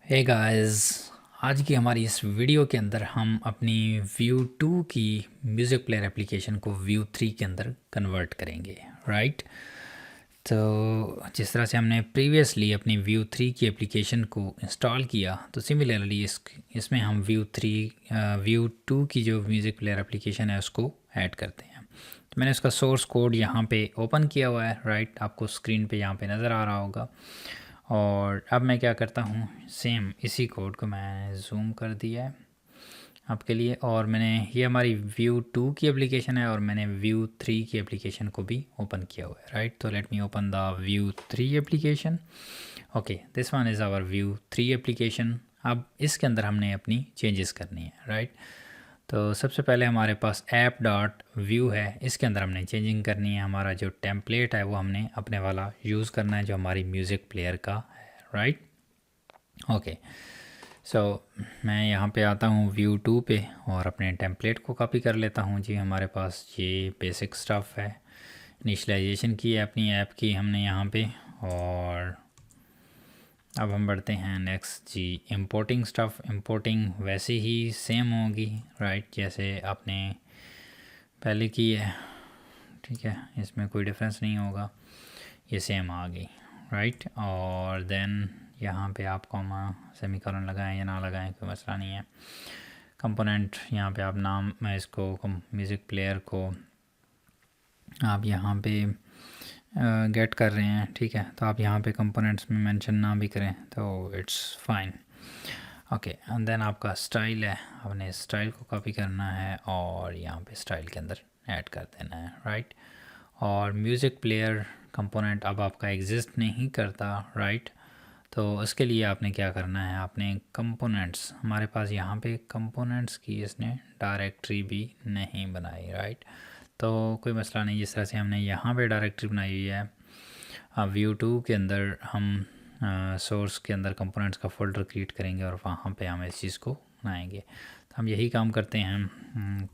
Hey guys, आज की हमारी इस वीडियो के अंदर हम अपनी व्यू 2 की म्यूज़िक प्लेयर एप्लीकेशन को व्यू 3 के अंदर कन्वर्ट करेंगे। राइट। तो जिस तरह से हमने प्रीवियसली अपनी व्यू 3 की एप्लीकेशन को इंस्टॉल किया, तो सिमिलरली इसमें हम व्यू 2 की जो म्यूज़िक प्लेयर एप्लीकेशन है उसको ऐड करते हैं। तो मैंने उसका सोर्स कोड यहाँ पे ओपन किया हुआ है। राइट, आपको स्क्रीन पे यहाँ पे नज़र आ रहा होगा। और अब मैं क्या करता हूँ, सेम इसी कोड को मैं जूम कर दिया है आपके लिए। और मैंने ये हमारी व्यू 2 की एप्लीकेशन है और मैंने व्यू 3 की एप्लीकेशन को भी ओपन किया हुआ है। राइट, तो let me open the Vue 3 application. Okay, this one is our Vue 3 application. अब इसके अंदर हमने अपनी चेंजेस करनी है। राइट, तो सबसे पहले हमारे पास ऐप डॉट व्यू है, इसके अंदर हमने चेंजिंग करनी है। हमारा जो टेम्पलेट है वो हमने अपने वाला यूज़ करना है जो हमारी म्यूज़िक प्लेयर का है। Right, okay. सो मैं यहाँ पे आता हूँ व्यू 2 पे और अपने टेम्पलेट को कॉपी कर लेता हूँ। जी, हमारे पास ये बेसिक स्टफ़ है, इनिशियलाइजेशन की है अपनी ऐप की हमने यहाँ पे। और अब हम बढ़ते हैं नेक्स्ट जी, इंपोर्टिंग स्टफ़। इंपोर्टिंग वैसे ही सेम होगी, राइट, जैसे आपने पहले की है। ठीक है, इसमें कोई डिफरेंस नहीं होगा, ये सेम आ गई। राइट, और देन यहाँ पे आप कॉमा सेमीकोलन लगाएं या ना लगाएं कोई मसला नहीं है। कंपोनेंट यहाँ पे आप नाम मैं इसको म्यूज़िक प्लेयर को आप यहाँ पे गेट कर रहे हैं। ठीक है, तो आप यहाँ पे कंपोनेंट्स में मेंशन ना भी करें तो it's fine. Okay, and then आपका स्टाइल है, आपने स्टाइल को कॉपी करना है और यहाँ पे स्टाइल के अंदर ऐड कर देना है। राइट, और म्यूज़िक प्लेयर कंपोनेंट अब आपका एग्जिस्ट नहीं करता। राइट, तो उसके लिए आपने क्या करना है, आपने कंपोनेंट्स, हमारे पास यहाँ पे कंपोनेंट्स की इसने डायरेक्टरी भी नहीं बनाई। राइट, तो कोई मसला नहीं, जिस तरह से हमने यहाँ पे डायरेक्टरी बनाई हुई है व्यू 2 के अंदर हम सोर्स के अंदर कंपोनेंट्स का फोल्डर क्रिएट करेंगे और वहाँ पे हम इस चीज़ को बनाएंगे। तो हम यही काम करते हैं,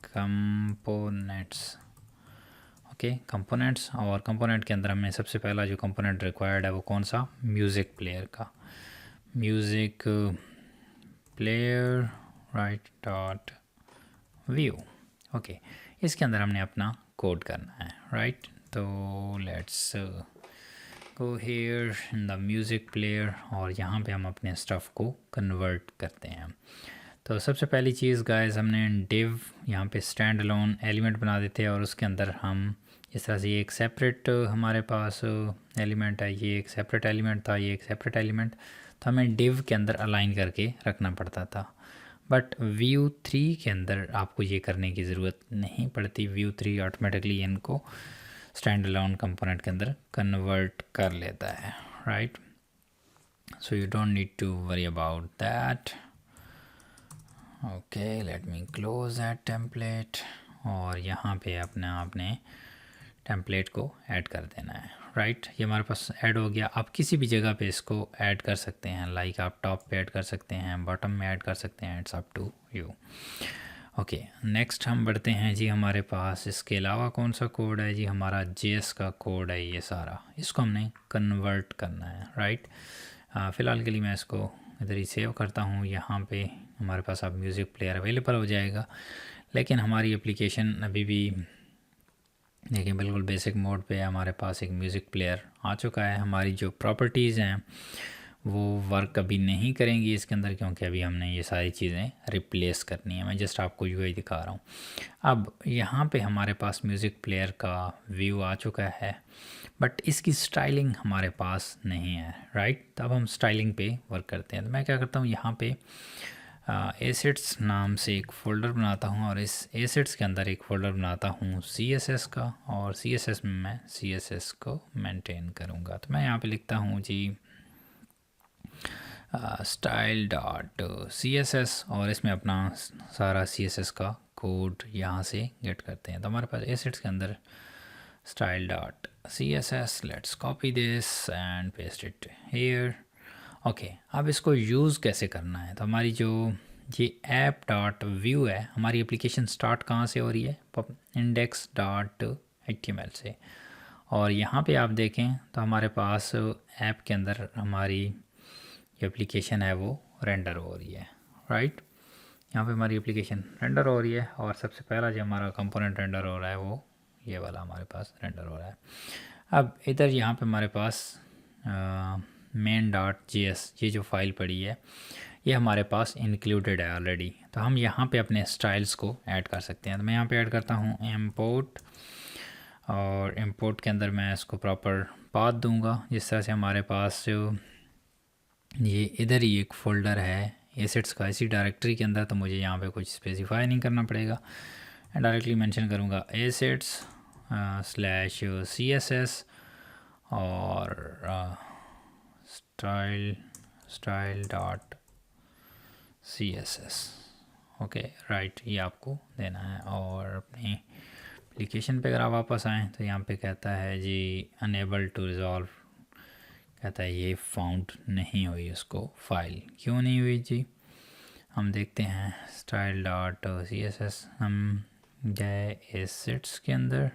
कंपोनेंट्स। ओके, कंपोनेंट्स, और कंपोनेंट के अंदर हमें सबसे पहला जो कंपोनेंट रिक्वायर्ड है वो कौन सा, म्यूज़िक प्लेयर का। Music player right dot view. Okay, इसके अंदर हमने अपना कोड करना है। राइट, तो let's go here in the music player और यहाँ पे हम अपने स्टफ़ को कन्वर्ट करते हैं। तो सबसे पहली चीज़ गाइस, हमने डिव यहाँ पे स्टैंड अलोन एलिमेंट बना देते हैं और उसके अंदर हम इस तरह से ये एक सेपरेट हमारे पास एलिमेंट है, ये एक सेपरेट एलिमेंट था, ये एक सेपरेट एलिमेंट, तो हमें डिव के अंदर अलाइन करके रखना पड़ता था। बट व्यू 3 के अंदर आपको ये करने की ज़रूरत नहीं पड़ती। व्यू 3 ऑटोमेटिकली इनको स्टैंड अलोन कंपोनेंट के अंदर कन्वर्ट कर लेता है। Right, so you don't need to worry about that. Okay, let me close that template और यहाँ पे आपने टेम्पलेट को ऐड कर देना है। राइट, ये हमारे पास ऐड हो गया। आप किसी भी जगह पे इसको ऐड कर सकते हैं, लाइक आप टॉप पे ऐड कर सकते हैं, बॉटम में ऐड कर सकते हैं, it's up to you. Okay, next हम बढ़ते हैं जी, हमारे पास इसके अलावा कौन सा कोड है जी, हमारा जेएस का कोड है ये सारा, इसको हमने कन्वर्ट करना है। राइट, फ़िलहाल के लिए मैं इसको इधर ही सेव करता हूँ। यहाँ पे हमारे पास अब म्यूज़िक प्लेयर अवेलेबल हो जाएगा, लेकिन हमारी एप्लीकेशन अभी भी देखिए बिल्कुल बेसिक मोड पे हमारे पास एक म्यूज़िक प्लेयर आ चुका है। हमारी जो प्रॉपर्टीज़ हैं वो वर्क अभी नहीं करेंगी इसके अंदर, क्योंकि अभी हमने ये सारी चीज़ें रिप्लेस करनी है। मैं जस्ट आपको यूआई दिखा रहा हूँ। अब यहाँ पे हमारे पास म्यूज़िक प्लेयर का व्यू आ चुका है, बट इसकी स्टाइलिंग हमारे पास नहीं है। राइट, तो अब हम स्टाइलिंग पे वर्क करते हैं। तो मैं क्या करता हूँ, यहाँ पे एसेट्स नाम से एक फ़ोल्डर बनाता हूँ और इस एसेट्स के अंदर एक फ़ोल्डर बनाता हूँ CSS का, और CSS में मैं CSS को मेंटेन करूँगा। तो मैं यहाँ पे लिखता हूँ जी स्टाइल डॉट CSS और इसमें अपना सारा CSS का कोड यहाँ से गेट करते हैं। तो हमारे पास एसेट्स के अंदर style dot CSS, let's copy this and paste it here. Okay, अब इसको यूज़ कैसे करना है, तो हमारी जो ये ऐप डॉट व्यू है, हमारी एप्लीकेशन स्टार्ट कहाँ से हो रही है, इंडेक्स डॉट HTML से। और यहाँ पे आप देखें तो हमारे पास ऐप के अंदर हमारी जो एप्लीकेशन है वो रेंडर हो रही है, राइट। यहाँ पे हमारी एप्लीकेशन रेंडर हो रही है और सबसे पहला जो हमारा कंपोनेंट रेंडर हो रहा है वो ये वाला हमारे पास रेंडर हो रहा है। अब इधर यहाँ पे हमारे पास main.js ये जो फाइल पड़ी है ये हमारे पास इंक्लूडेड है ऑलरेडी, तो हम यहाँ पे अपने स्टाइल्स को ऐड कर सकते हैं। तो मैं यहाँ पे ऐड करता हूँ इम्पोर्ट, और इम्पोर्ट के अंदर मैं इसको प्रॉपर पाथ दूंगा जिस तरह से हमारे पास जो ये इधर ही एक फ़ोल्डर है एसेट्स का इसी डायरेक्टरी के अंदर, तो मुझे यहाँ पे कुछ स्पेसिफाई नहीं करना पड़ेगा। डायरेक्टली मेंशन करूँगा एसेट्स /css और style.css। ओके राइट, ये आपको देना है। और अपनी एप्लीकेशन पे अगर आप वापस आएँ तो यहाँ पे कहता है जी अनेबल टू रिज़ॉल्व, कहता है ये फाउंड नहीं हुई उसको फाइल, क्यों नहीं हुई जी, हम देखते हैं। style.css हम गए एसेट्स के अंदर,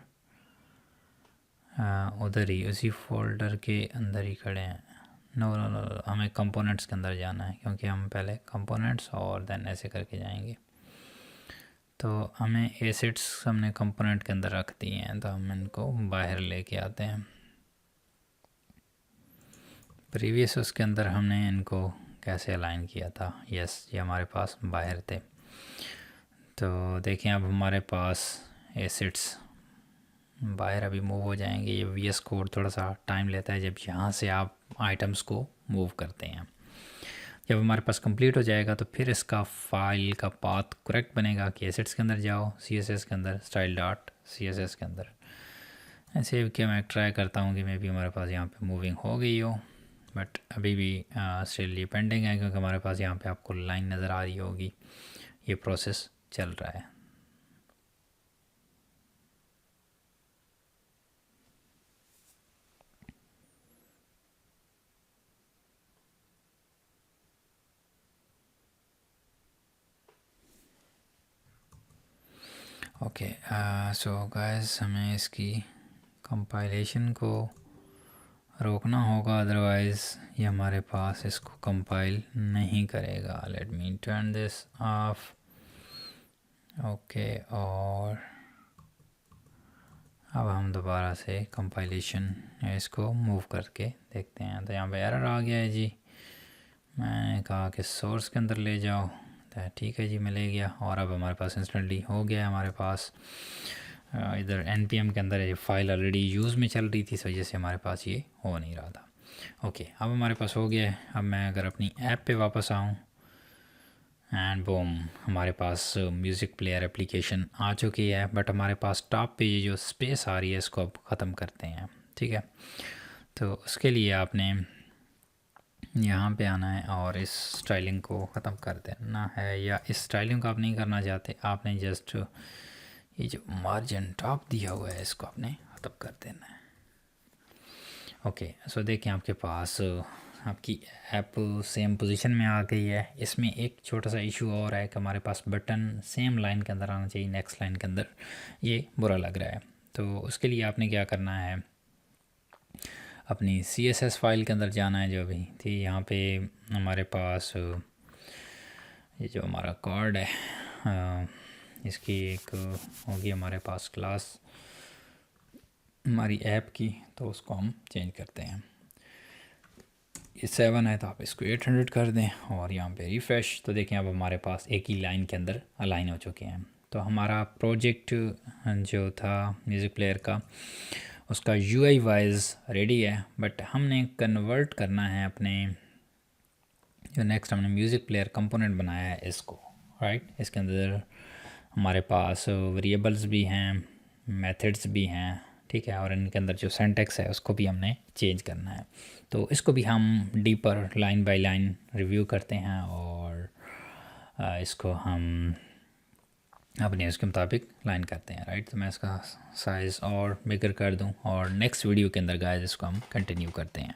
उधर ही उसी फोल्डर के अंदर ही खड़े हैं। नो नो नो, हमें कंपोनेंट्स के अंदर जाना है क्योंकि हम पहले कंपोनेंट्स और देन ऐसे करके जाएंगे। तो हमें एसेट्स हमने कंपोनेंट के अंदर रख दिए हैं, तो हम इनको बाहर लेके आते हैं। प्रीवियस उसके अंदर हमने इनको कैसे अलाइन किया था, यस ये हमारे पास बाहर थे। तो देखें अब हमारे पास एसेट्स बाहर अभी मूव हो जाएंगे। ये VS कोड थोड़ा सा टाइम लेता है जब यहाँ से आप आइटम्स को मूव करते हैं। जब हमारे पास कंप्लीट हो जाएगा तो फिर इसका फाइल का पाथ करेक्ट बनेगा कि एसेट्स के अंदर जाओ, CSS के अंदर, style.css के अंदर। ऐसे कि मैं ट्राई करता हूँ कि मे भी हमारे पास यहाँ पे मूविंग हो गई हो, बट अभी भी स्टिल ये पेंडिंग है क्योंकि हमारे पास यहाँ पे आपको लाइन नज़र आ रही होगी, ये प्रोसेस चल रहा है। ओके सो गाइस, हमें इसकी कंपाइलेशन को रोकना होगा, अदरवाइज़ ये हमारे पास इसको कंपाइल नहीं करेगा। Let me turn this of. Okay, और अब हम दोबारा से कंपाइलेशन इसको मूव करके देखते हैं। तो यहाँ पे एरर आ गया है जी, मैंने कहा कि सोर्स के अंदर ले जाओ, तो ठीक है जी मैं ले गया, और अब हमारे पास इंस्टेंटली हो गया है। हमारे पास इधर npm के अंदर ये फाइल ऑलरेडी यूज़ में चल रही थी, इस वजह से हमारे पास ये हो नहीं रहा था। ओके अब हमारे पास हो गया है। अब मैं अगर अपनी ऐप पे वापस आऊँ एंड बूम, हमारे पास म्यूज़िक प्लेयर एप्लीकेशन आ चुकी है, बट हमारे पास टॉप पे ये जो स्पेस आ रही है इसको अब ख़त्म करते हैं, ठीक है। तो उसके लिए आपने यहाँ पे आना है और इस स्टाइलिंग को ख़त्म कर देना है, या इस स्टाइलिंग को आप नहीं करना चाहते, आपने जस्ट ये जो मार्जिन टॉप दिया हुआ है इसको आपने ख़त्म कर देना है। ओके सो देखें आपके पास आपकी ऐप सेम पोजीशन में आ गई है। इसमें एक छोटा सा इशू और है कि हमारे पास बटन सेम लाइन के अंदर आना चाहिए, नेक्स्ट लाइन के अंदर, ये बुरा लग रहा है। तो उसके लिए आपने क्या करना है, अपनी CSS फाइल के अंदर जाना है जो भी थी। यहाँ पे हमारे पास ये जो हमारा कार्ड है इसकी एक होगी हमारे पास क्लास हमारी ऐप की, तो उसको हम चेंज करते हैं। ये 7 है तो आप इसको 800 कर दें और यहाँ पे रिफ़्रेश, तो देखें अब हमारे पास एक ही लाइन के अंदर अलाइन हो चुके हैं। तो हमारा प्रोजेक्ट जो था म्यूज़िक प्लेयर का उसका UI वाइज रेडी है, बट हमने कन्वर्ट करना है अपने जो नेक्स्ट हमने म्यूज़िक प्लेयर कंपोनेंट बनाया है इसको, राइट। इसके अंदर हमारे पास वेरिएबल्स भी हैं, मेथड्स भी हैं, ठीक है, और इनके अंदर जो सिंटैक्स है उसको भी हमने चेंज करना है। तो इसको भी हम deeper line by line review करते हैं और इसको हम अपने उसके मुताबिक लाइन करते हैं, राइट। तो मैं इसका साइज़ और बिगर कर दूं और नेक्स्ट वीडियो के अंदर गाइस इसको हम कंटिन्यू करते हैं।